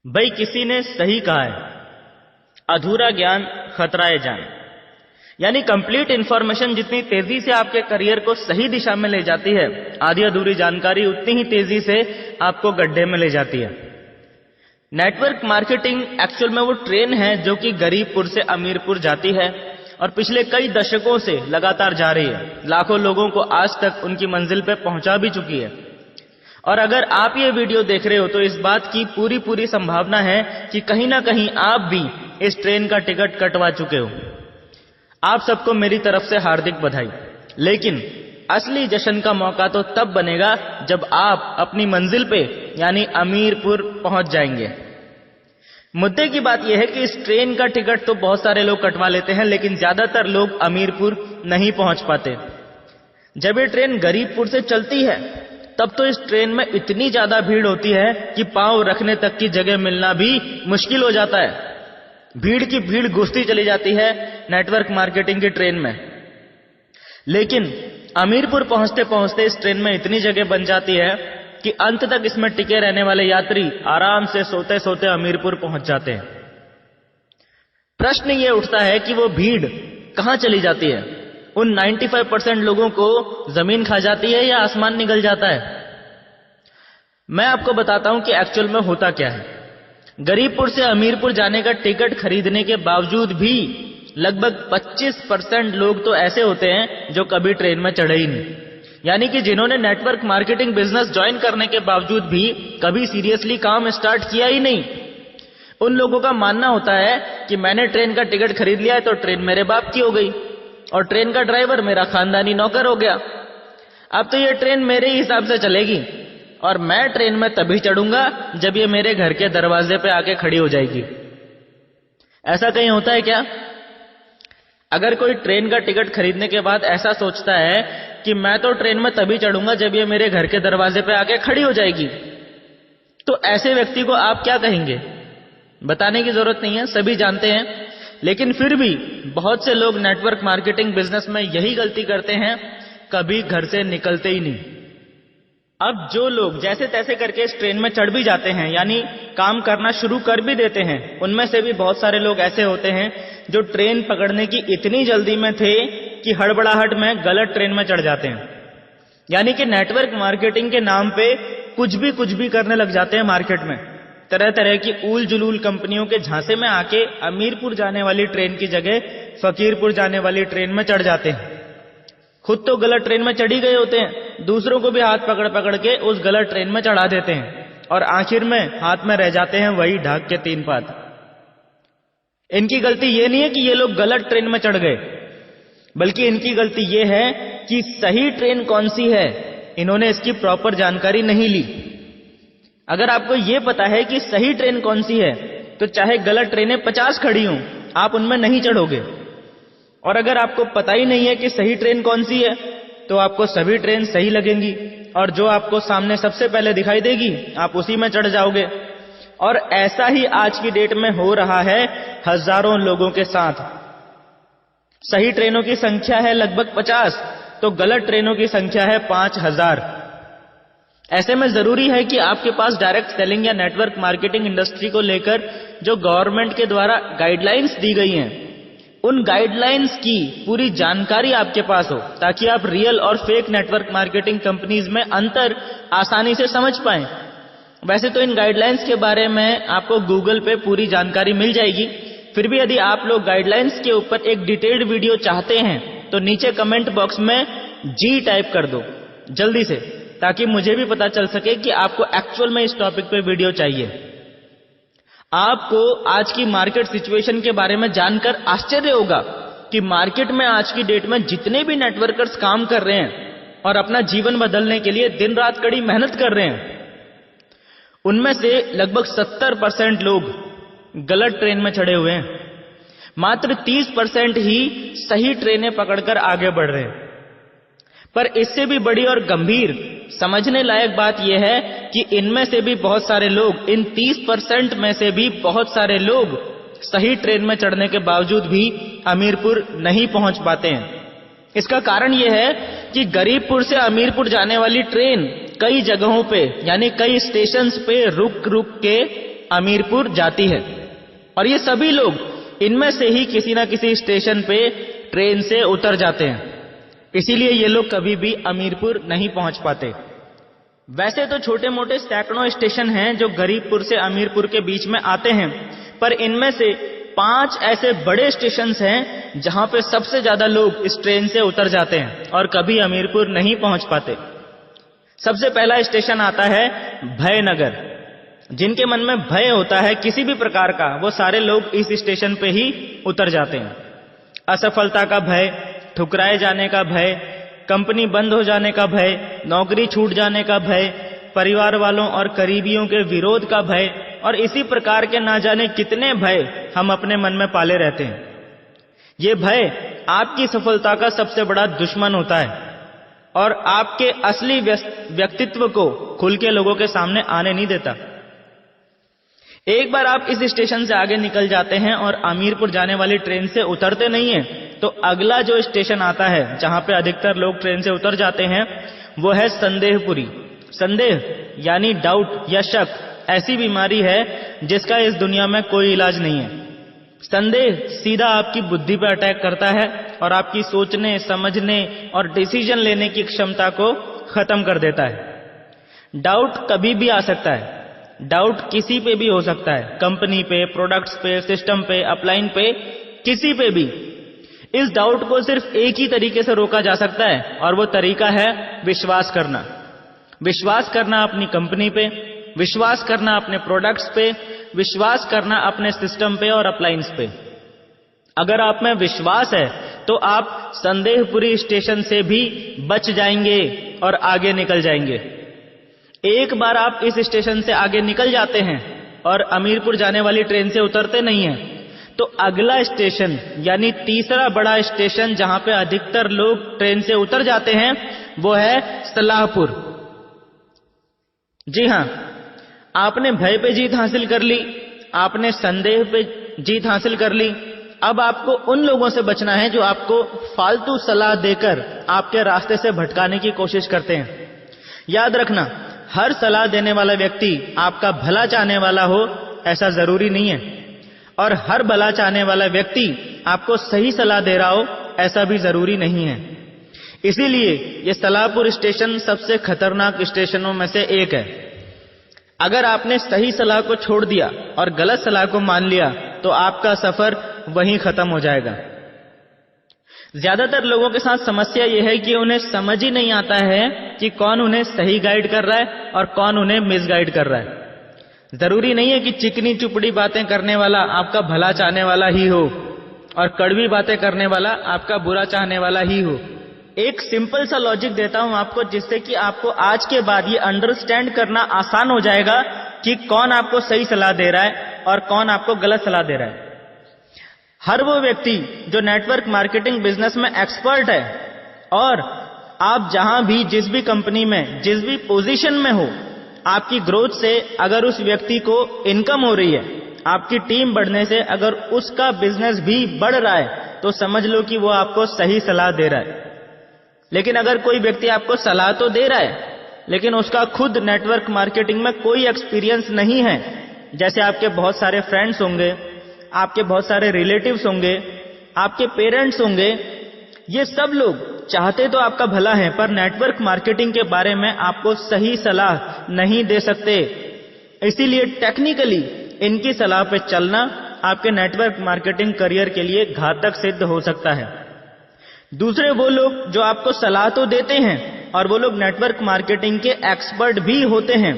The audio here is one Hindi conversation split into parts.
भाई किसी ने सही कहा है, अधूरा ज्ञान खतराए जान। यानी कंप्लीट इंफॉर्मेशन जितनी तेजी से आपके करियर को सही दिशा में ले जाती है, आधी अधूरी जानकारी उतनी ही तेजी से आपको गड्ढे में ले जाती है। नेटवर्क मार्केटिंग एक्चुअल में वो ट्रेन है जो कि गरीबपुर से अमीरपुर जाती है और पिछले कई दशकों से लगातार जा रही है। लाखों लोगों को आज तक उनकी मंजिल पे पहुंचा भी चुकी है। और अगर आप ये वीडियो देख रहे हो तो इस बात की पूरी संभावना है कि कहीं ना कहीं आप भी इस ट्रेन का टिकट कटवा चुके हो। आप सबको मेरी तरफ से हार्दिक बधाई। लेकिन असली जश्न का मौका तो तब बनेगा जब आप अपनी मंजिल पे यानी अमीरपुर पहुंच जाएंगे। मुद्दे की बात यह है कि इस ट्रेन का टिकट तो बहुत सारे लोग कटवा लेते हैं, लेकिन ज्यादातर लोग अमीरपुर नहीं पहुंच पाते। जब ये ट्रेन गरीबपुर से चलती है तब तो इस ट्रेन में इतनी ज्यादा भीड़ होती है कि पांव रखने तक की जगह मिलना भी मुश्किल हो जाता है। भीड़ की भीड़ घुसती चली जाती है नेटवर्क मार्केटिंग की ट्रेन में। लेकिन अमीरपुर पहुंचते पहुंचते इस ट्रेन में इतनी जगह बन जाती है कि अंत तक इसमें टिके रहने वाले यात्री आराम से सोते सोते अमीरपुर पहुंच जाते हैं। प्रश्न ये उठता है कि वो भीड़ कहां चली जाती है? उन 95% लोगों को जमीन खा जाती है या आसमान निगल जाता है? मैं आपको बताता हूं कि एक्चुअल में होता क्या है। गरीबपुर से अमीरपुर जाने का टिकट खरीदने के बावजूद भी लगभग 25% लोग तो ऐसे होते हैं जो कभी ट्रेन में चढ़े ही नहीं। यानी कि जिन्होंने नेटवर्क मार्केटिंग बिजनेस ज्वाइन करने के बावजूद भी कभी सीरियसली काम स्टार्ट किया ही नहीं। उन लोगों का मानना होता है कि मैंने ट्रेन का टिकट खरीद लिया है तो ट्रेन मेरे बाप की हो गई और ट्रेन का ड्राइवर मेरा खानदानी नौकर हो गया। अब तो ये ट्रेन मेरे ही हिसाब से चलेगी और मैं ट्रेन में तभी चढ़ूंगा जब ये मेरे घर के दरवाजे पे आके खड़ी हो जाएगी। ऐसा कहीं होता है क्या? अगर कोई ट्रेन का टिकट खरीदने के बाद ऐसा सोचता है कि मैं तो ट्रेन में तभी चढ़ूंगा जब ये मेरे घर के दरवाजे पे आके खड़ी हो जाएगी, तो ऐसे व्यक्ति को आप क्या कहेंगे? बताने की जरूरत नहीं है, सभी जानते हैं। लेकिन फिर भी बहुत से लोग नेटवर्क मार्केटिंग बिजनेस में यही गलती करते हैं, कभी घर से निकलते ही नहीं। अब जो लोग जैसे तैसे करके इस ट्रेन में चढ़ भी जाते हैं, यानी काम करना शुरू कर भी देते हैं, उनमें से भी बहुत सारे लोग ऐसे होते हैं जो ट्रेन पकड़ने की इतनी जल्दी में थे कि हड़बड़ाहट में गलत ट्रेन में चढ़ जाते हैं। यानी कि नेटवर्क मार्केटिंग के नाम पे कुछ भी करने लग जाते हैं मार्केट में। तरह तरह की ऊल जुलूल कंपनियों के झांसे में आके अमीरपुर जाने वाली ट्रेन की जगह फकीरपुर जाने वाली ट्रेन में चढ़ जाते हैं। खुद तो गलत ट्रेन में चढ़ी गए होते हैं, दूसरों को भी हाथ पकड़ के उस गलत ट्रेन में चढ़ा देते हैं और आखिर में हाथ में रह जाते हैं वही ढाक के 3 पात। इनकी गलती ये नहीं है कि ये लोग गलत ट्रेन में चढ़ गए, बल्कि इनकी गलती ये है कि सही ट्रेन कौन सी है इन्होंने इसकी प्रॉपर जानकारी नहीं ली। अगर आपको ये पता है कि सही ट्रेन कौन सी है तो चाहे गलत ट्रेनें 50 खड़ी हों, आप उनमें नहीं चढ़ोगे। और अगर आपको पता ही नहीं है कि सही ट्रेन कौन सी है तो आपको सभी ट्रेन सही लगेंगी और जो आपको सामने सबसे पहले दिखाई देगी आप उसी में चढ़ जाओगे। और ऐसा ही आज की डेट में हो रहा है हजारों लोगों के साथ। सही ट्रेनों की संख्या है लगभग 50 तो गलत ट्रेनों की संख्या है 5000। ऐसे में जरूरी है कि आपके पास डायरेक्ट सेलिंग या नेटवर्क मार्केटिंग इंडस्ट्री को लेकर जो गवर्नमेंट के द्वारा गाइडलाइंस दी गई हैं, उन गाइडलाइंस की पूरी जानकारी आपके पास हो ताकि आप रियल और फेक नेटवर्क मार्केटिंग कंपनीज में अंतर आसानी से समझ पाएं। वैसे तो इन गाइडलाइंस के बारे में आपको गूगल पे पूरी जानकारी मिल जाएगी, फिर भी यदि आप लोग गाइडलाइंस के ऊपर एक डिटेल्ड वीडियो चाहते हैं तो नीचे कमेंट बॉक्स में जी टाइप कर दो जल्दी से, ताकि मुझे भी पता चल सके कि आपको एक्चुअल में इस टॉपिक पे वीडियो चाहिए। आपको आज की मार्केट सिचुएशन के बारे में जानकर आश्चर्य होगा कि मार्केट में आज की डेट में जितने भी नेटवर्कर्स काम कर रहे हैं और अपना जीवन बदलने के लिए दिन रात कड़ी मेहनत कर रहे हैं, उनमें से लगभग 70% लोग गलत ट्रेन में चढ़े हुए हैं। मात्र 30% ही सही ट्रेनें पकड़कर आगे बढ़ रहे हैं। पर इससे भी बड़ी और गंभीर समझने लायक बात यह है कि इनमें से भी बहुत सारे लोग, इन 30% में से भी बहुत सारे लोग सही ट्रेन में चढ़ने के बावजूद भी अमीरपुर नहीं पहुंच पाते हैं। इसका कारण यह है कि गरीबपुर से अमीरपुर जाने वाली ट्रेन कई जगहों पे यानी कई स्टेशंस पे रुक के अमीरपुर जाती है। और ये सभी लोग इनमें से ही किसी ना किसी स्टेशन पे ट्रेन से उतर जाते हैं, इसीलिए ये लोग कभी भी अमीरपुर नहीं पहुंच पाते। वैसे तो छोटे मोटे सैकड़ों स्टेशन हैं जो गरीबपुर से अमीरपुर के बीच में आते हैं, पर इनमें से 5 ऐसे बड़े स्टेशंस हैं जहां पे सबसे ज्यादा लोग इस ट्रेन से उतर जाते हैं और कभी अमीरपुर नहीं पहुंच पाते। सबसे पहला स्टेशन आता है भयनगर। जिनके मन में भय होता है किसी भी प्रकार का, वो सारे लोग इस स्टेशन पे ही उतर जाते हैं। असफलता का भय, ठुकराए जाने का भय, कंपनी बंद हो जाने का भय, नौकरी छूट जाने का भय, परिवार वालों और करीबियों के विरोध का भय और इसी प्रकार के ना जाने कितने भय हम अपने मन में पाले रहते हैं। ये भय आपकी सफलता का सबसे बड़ा दुश्मन होता है और आपके असली व्यक्तित्व को खुल के लोगों के सामने आने नहीं देता। एक बार आप इस स्टेशन से आगे निकल जाते हैं और अमीरपुर जाने वाली ट्रेन से उतरते नहीं हैं, तो अगला जो स्टेशन आता है जहां पे अधिकतर लोग ट्रेन से उतर जाते हैं वो है संदेहपुरी। संदेह यानी डाउट या शक ऐसी बीमारी है जिसका इस दुनिया में कोई इलाज नहीं है। संदेह सीधा आपकी बुद्धि पर अटैक करता है और आपकी सोचने, समझने और डिसीजन लेने की क्षमता को खत्म कर देता है। डाउट कभी भी आ सकता है, डाउट किसी पे भी हो सकता है, कंपनी पे, प्रोडक्ट्स पे, सिस्टम पे, अपलाइन पे, किसी पे भी। इस डाउट को सिर्फ एक ही तरीके से रोका जा सकता है और वो तरीका है विश्वास करना। विश्वास करना अपनी कंपनी पे, विश्वास करना अपने प्रोडक्ट्स पे, विश्वास करना अपने सिस्टम पे और अपलाइंस पे। अगर आप में विश्वास है तो आप संदेहपुरी स्टेशन से भी बच जाएंगे और आगे निकल जाएंगे। एक बार आप इस स्टेशन से आगे निकल जाते हैं और अमीरपुर जाने वाली ट्रेन से उतरते नहीं हैं, तो अगला स्टेशन यानी तीसरा बड़ा स्टेशन जहां पे अधिकतर लोग ट्रेन से उतर जाते हैं वो है सलाहपुर। जी हां, आपने भय पे जीत हासिल कर ली, आपने संदेह पे जीत हासिल कर ली। अब आपको उन लोगों से बचना है जो आपको फालतू सलाह देकर आपके रास्ते से भटकाने की कोशिश करते हैं। याद रखना, हर सलाह देने वाला व्यक्ति आपका भला चाहने वाला हो ऐसा जरूरी नहीं है, और हर भला चाहने वाला व्यक्ति आपको सही सलाह दे रहा हो ऐसा भी जरूरी नहीं है। इसीलिए ये सलाहपुर स्टेशन सबसे खतरनाक स्टेशनों में से एक है। अगर आपने सही सलाह को छोड़ दिया और गलत सलाह को मान लिया तो आपका सफर वहीं खत्म हो जाएगा। ज्यादातर लोगों के साथ समस्या यह है कि उन्हें समझ ही नहीं आता है कि कौन उन्हें सही गाइड कर रहा है और कौन उन्हें मिसगाइड कर रहा है। जरूरी नहीं है कि चिकनी चुपड़ी बातें करने वाला आपका भला चाहने वाला ही हो और कड़वी बातें करने वाला आपका बुरा चाहने वाला ही हो। एक सिंपल सा लॉजिक देता हूं आपको, जिससे कि आपको आज के बाद ये अंडरस्टैंड करना आसान हो जाएगा कि कौन आपको सही सलाह दे रहा है और कौन आपको गलत सलाह दे रहा है। हर वो व्यक्ति जो नेटवर्क मार्केटिंग बिजनेस में एक्सपर्ट है, और आप जहां भी, जिस भी कंपनी में, जिस भी पोजीशन में हो, आपकी ग्रोथ से अगर उस व्यक्ति को इनकम हो रही है, आपकी टीम बढ़ने से अगर उसका बिजनेस भी बढ़ रहा है, तो समझ लो कि वो आपको सही सलाह दे रहा है। लेकिन अगर कोई व्यक्ति आपको सलाह तो दे रहा है लेकिन उसका खुद नेटवर्क मार्केटिंग में कोई एक्सपीरियंस नहीं है, जैसे आपके बहुत सारे फ्रेंड्स होंगे, आपके बहुत सारे रिलेटिव्स होंगे, आपके पेरेंट्स होंगे, ये सब लोग चाहते तो आपका भला है पर नेटवर्क मार्केटिंग के बारे में आपको सही सलाह नहीं दे सकते। इसीलिए टेक्निकली इनकी सलाह पे चलना आपके नेटवर्क मार्केटिंग करियर के लिए घातक सिद्ध हो सकता है। दूसरे वो लोग जो आपको सलाह तो देते हैं और वो लोग नेटवर्क मार्केटिंग के एक्सपर्ट भी होते हैं,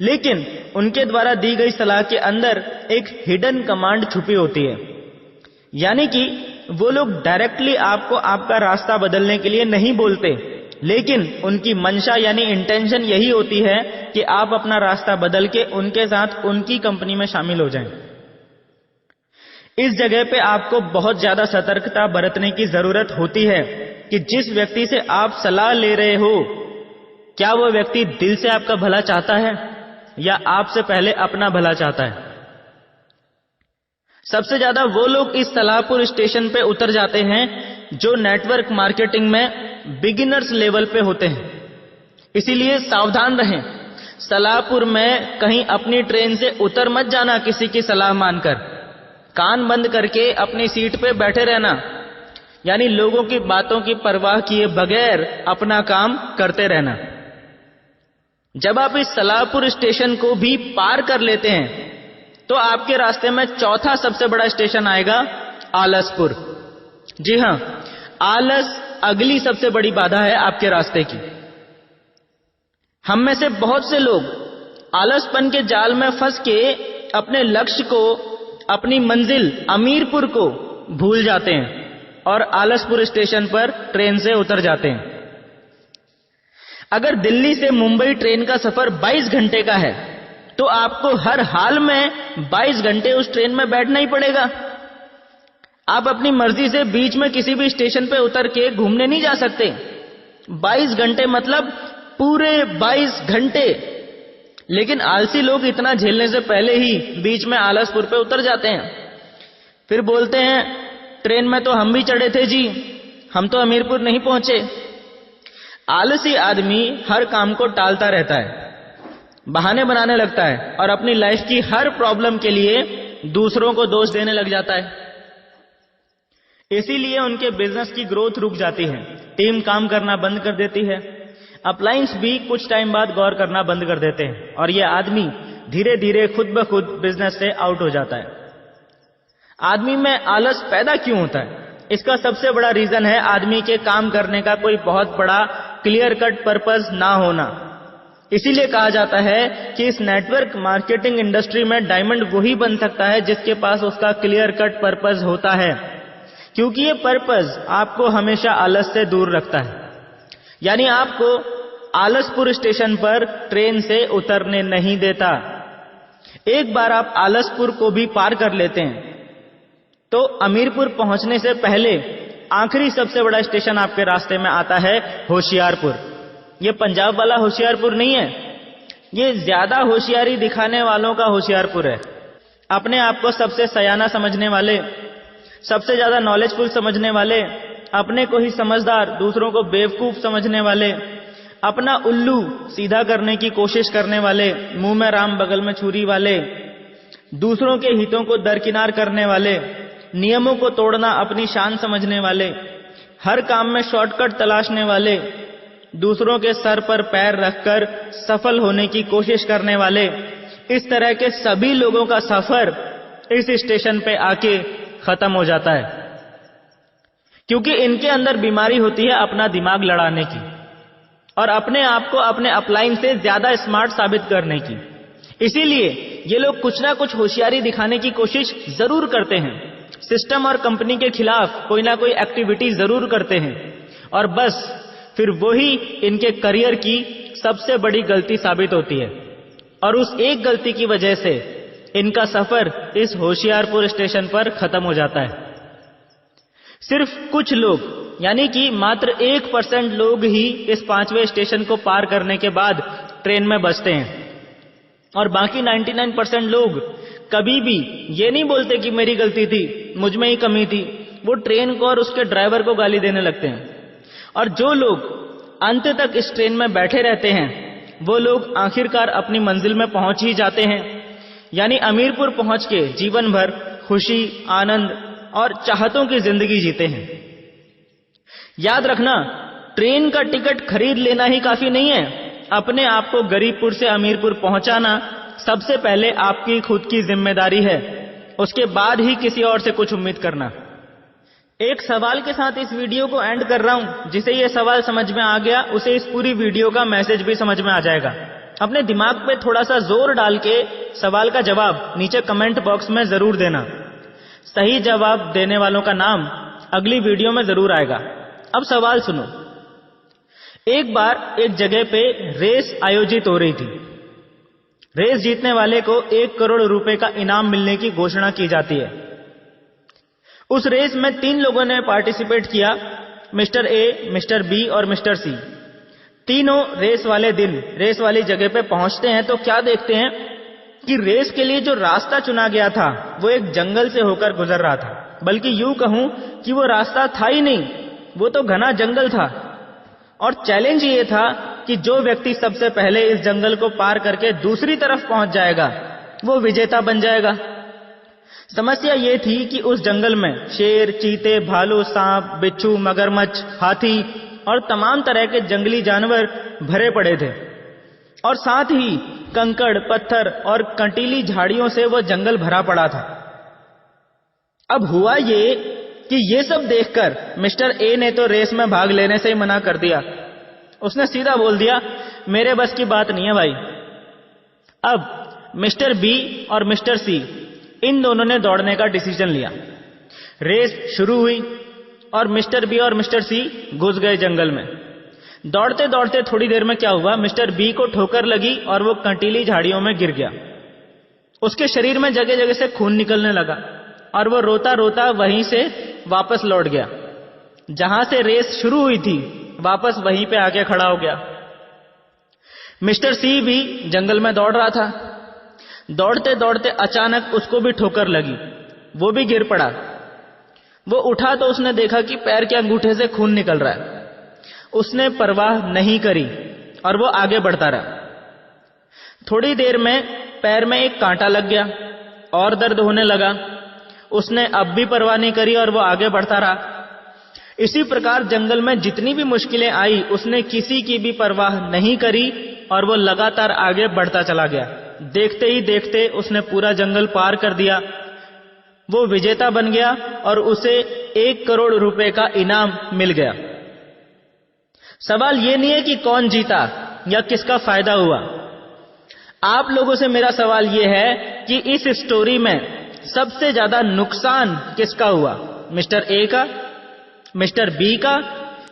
लेकिन उनके द्वारा दी गई सलाह के अंदर एक हिडन कमांड छुपी होती है। यानी कि वो लोग डायरेक्टली आपको आपका रास्ता बदलने के लिए नहीं बोलते, लेकिन उनकी मंशा यानी इंटेंशन यही होती है कि आप अपना रास्ता बदल के उनके साथ उनकी कंपनी में शामिल हो जाएं। इस जगह पे आपको बहुत ज्यादा सतर्कता बरतने की जरूरत होती है कि जिस व्यक्ति से आप सलाह ले रहे हो, क्या वो व्यक्ति दिल से आपका भला चाहता है या आपसे पहले अपना भला चाहता है। सबसे ज्यादा वो लोग इस सलाहपुर स्टेशन पे उतर जाते हैं जो नेटवर्क मार्केटिंग में बिगिनर्स लेवल पे होते हैं। इसीलिए सावधान रहें। सलाहपुर में कहीं अपनी ट्रेन से उतर मत जाना किसी की सलाह मानकर, कान बंद करके अपनी सीट पे बैठे रहना, यानी लोगों की बातों की परवाह किए बगैर अपना काम करते रहना। जब आप इस सलाहपुर स्टेशन को भी पार कर लेते हैं तो आपके रास्ते में चौथा सबसे बड़ा स्टेशन आएगा आलसपुर। जी हां, आलस अगली सबसे बड़ी बाधा है आपके रास्ते की। हम में से बहुत से लोग आलसपन के जाल में फंस के अपने लक्ष्य को, अपनी मंजिल अमीरपुर को भूल जाते हैं और आलसपुर स्टेशन पर ट्रेन से उतर जाते हैं। अगर दिल्ली से मुंबई ट्रेन का सफर 22 घंटे का है तो आपको हर हाल में 22 घंटे उस ट्रेन में बैठना ही पड़ेगा। आप अपनी मर्जी से बीच में किसी भी स्टेशन पे उतर के घूमने नहीं जा सकते। 22 घंटे मतलब पूरे 22 घंटे। लेकिन आलसी लोग इतना झेलने से पहले ही बीच में आलसपुर पे उतर जाते हैं। फिर बोलते हैं ट्रेन में तो हम भी चढ़े थे जी, हम तो अमीरपुर नहीं पहुंचे। आलसी आदमी हर काम को टालता रहता है, बहाने बनाने लगता है और अपनी लाइफ की हर प्रॉब्लम के लिए दूसरों को दोष देने लग जाता है। इसीलिए उनके बिजनेस की ग्रोथ रुक जाती है, टीम काम करना बंद कर देती है, अपलायंस भी कुछ टाइम बाद गौर करना बंद कर देते हैं और यह आदमी धीरे धीरे खुद ब खुद बिजनेस से आउट हो जाता है। आदमी में आलस पैदा क्यों होता है? इसका सबसे बड़ा रीजन है आदमी के काम करने का कोई बहुत बड़ा क्लियर कट पर्पस ना होना। इसीलिए कहा जाता है कि इस नेटवर्क मार्केटिंग इंडस्ट्री में डायमंड वही बन सकता है जिसके पास उसका क्लियर कट पर्पस होता है, क्योंकि ये पर्पस आपको हमेशा आलस से दूर रखता है। यानी आपको आलसपुर स्टेशन पर ट्रेन से उतरने नहीं देता। एक बार आप आलसपुर को भी पार कर लेते हैं तो अमीरपुर पहुंचने से पहले आखिरी सबसे बड़ा स्टेशन आपके रास्ते में आता है होशियारपुर। ये पंजाब वाला होशियारपुर नहीं है, ये ज्यादा होशियारी दिखाने वालों का होशियारपुर है। अपने आप को सबसे सयाना समझने वाले, सबसे ज्यादा नॉलेजफुल समझने वाले, अपने को ही समझदार, दूसरों को बेवकूफ समझने वाले, अपना उल्लू सीधा करने की कोशिश करने वाले, मुंह में राम बगल में छुरी वाले, दूसरों के हितों को दरकिनार करने वाले, नियमों को तोड़ना अपनी शान समझने वाले, हर काम में शॉर्टकट तलाशने वाले, दूसरों के सर पर पैर रखकर सफल होने की कोशिश करने वाले, इस तरह के सभी लोगों का सफर इस स्टेशन पे आके खत्म हो जाता है, क्योंकि इनके अंदर बीमारी होती है अपना दिमाग लड़ाने की और अपने आप को अपने अपलाइन से ज्यादा स्मार्ट साबित करने की। इसीलिए ये लोग कुछ ना कुछ होशियारी दिखाने की कोशिश जरूर करते हैं, सिस्टम और कंपनी के खिलाफ कोई ना कोई एक्टिविटी जरूर करते हैं और बस फिर वही इनके करियर की सबसे बड़ी गलती साबित होती है और उस एक गलती की वजह से इनका सफर इस होशियारपुर स्टेशन पर खत्म हो जाता है। सिर्फ कुछ लोग, यानी कि मात्र 1% लोग ही इस 5वें स्टेशन को पार करने के बाद ट्रेन में बचते हैं और बाकी 99% लोग कभी भी ये नहीं बोलते कि मेरी गलती थी, मुझ में ही कमी थी। वो ट्रेन को और उसके ड्राइवर को गाली देने लगते हैं। और जो लोग अंत तक इस ट्रेन में बैठे रहते हैं वो लोग आखिरकार अपनी मंजिल में पहुंच ही जाते हैं, यानी अमीरपुर पहुंच के जीवन भर खुशी, आनंद और चाहतों की जिंदगी जीते हैं। याद रखना, ट्रेन का टिकट खरीद लेना ही काफी नहीं है। अपने आप को गरीबपुर से अमीरपुर पहुंचाना सबसे पहले आपकी खुद की जिम्मेदारी है, उसके बाद ही किसी और से कुछ उम्मीद करना। एक सवाल के साथ इस वीडियो को एंड कर रहा हूं। जिसे ये सवाल समझ में आ गया उसे इस पूरी वीडियो का मैसेज भी समझ में आ जाएगा। अपने दिमाग पे थोड़ा सा जोर डाल के सवाल का जवाब नीचे कमेंट बॉक्स में जरूर देना। सही जवाब देने वालों का नाम अगली वीडियो में जरूर आएगा। अब सवाल सुनो। एक बार एक जगह पे रेस आयोजित हो रही थी। रेस जीतने वाले को 1 करोड़ रुपए का इनाम मिलने की घोषणा की जाती है। उस रेस में 3 लोगों ने पार्टिसिपेट किया, मिस्टर ए, मिस्टर बी और मिस्टर सी। तीनों रेस वाले दिन रेस वाली जगह पे पहुंचते हैं तो क्या देखते हैं कि रेस के लिए जो रास्ता चुना गया था वो एक जंगल से होकर गुजर रहा था। बल्कि यूं कहूं कि वो रास्ता था ही नहीं, वो तो घना जंगल था। और चैलेंज ये था कि जो व्यक्ति सबसे पहले इस जंगल को पार करके दूसरी तरफ पहुंच जाएगा वो विजेता बन जाएगा। समस्या ये थी कि उस जंगल में शेर, चीते, भालू, सांप, बिच्छू, मगरमच्छ, हाथी और तमाम तरह के जंगली जानवर भरे पड़े थे और साथ ही कंकड़, पत्थर और कंटीली झाड़ियों से वो जंगल भरा पड़ा था। अब हुआ ये कि ये सब देखकर मिस्टर ए ने तो रेस में भाग लेने से ही मना कर दिया। उसने सीधा बोल दिया, मेरे बस की बात नहीं है भाई। अब मिस्टर बी और मिस्टर सी इन दोनों ने दौड़ने का डिसीजन लिया। रेस शुरू हुई और मिस्टर बी और मिस्टर सी घुस गए जंगल में। दौड़ते दौड़ते थोड़ी देर में क्या हुआ, मिस्टर बी को ठोकर लगी और वो कंटीली झाड़ियों में गिर गया। उसके शरीर में जगह जगह से खून निकलने लगा और वो रोता रोता वहीं से वापस लौट गया। जहां से रेस शुरू हुई थी वापस वहीं पे आके खड़ा हो गया। मिस्टर सी भी जंगल में दौड़ रहा था। दौड़ते दौड़ते अचानक उसको भी ठोकर लगी, वो भी गिर पड़ा। वो उठा तो उसने देखा कि पैर के अंगूठे से खून निकल रहा है। उसने परवाह नहीं करी और वो आगे बढ़ता रहा। थोड़ी देर में पैर में एक कांटा लग गया और दर्द होने लगा। उसने अब भी परवाह नहीं करी और वो आगे बढ़ता रहा। इसी प्रकार जंगल में जितनी भी मुश्किलें आई उसने किसी की भी परवाह नहीं करी और वो लगातार आगे बढ़ता चला गया। देखते ही देखते उसने पूरा जंगल पार कर दिया। वो विजेता बन गया और उसे 1 करोड़ रुपए का इनाम मिल गया। सवाल ये नहीं है कि कौन जीता या किसका फायदा हुआ। आप लोगों से मेरा सवाल ये है कि इस स्टोरी में सबसे ज्यादा नुकसान किसका हुआ, मिस्टर ए का, मिस्टर बी का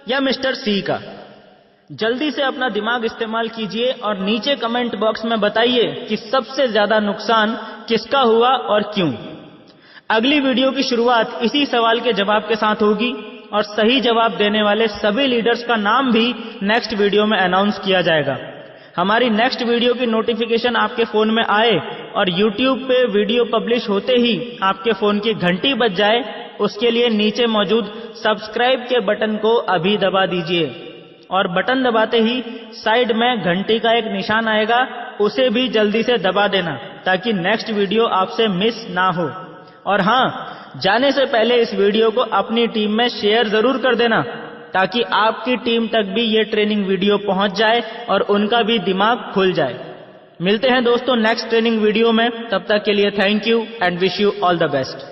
या मिस्टर सी का? जल्दी से अपना दिमाग इस्तेमाल कीजिए और नीचे कमेंट बॉक्स में बताइए कि सबसे ज्यादा नुकसान किसका हुआ और क्यों। अगली वीडियो की शुरुआत इसी सवाल के जवाब के साथ होगी और सही जवाब देने वाले सभी लीडर्स का नाम भी नेक्स्ट वीडियो में अनाउंस किया जाएगा। हमारी नेक्स्ट वीडियो की नोटिफिकेशन आपके फोन में आए और YouTube पे वीडियो पब्लिश होते ही आपके फोन की घंटी बज जाए, उसके लिए नीचे मौजूद सब्सक्राइब के बटन को अभी दबा दीजिए और बटन दबाते ही साइड में घंटी का एक निशान आएगा, उसे भी जल्दी से दबा देना ताकि नेक्स्ट वीडियो आपसे मिस ना हो। और हाँ, जाने से पहले इस वीडियो को अपनी टीम में शेयर जरूर कर देना ताकि आपकी टीम तक भी ये ट्रेनिंग वीडियो पहुंच जाए और उनका भी दिमाग खुल जाए। मिलते हैं दोस्तों नेक्स्ट ट्रेनिंग वीडियो में, तब तक के लिए thank you and wish you all the best.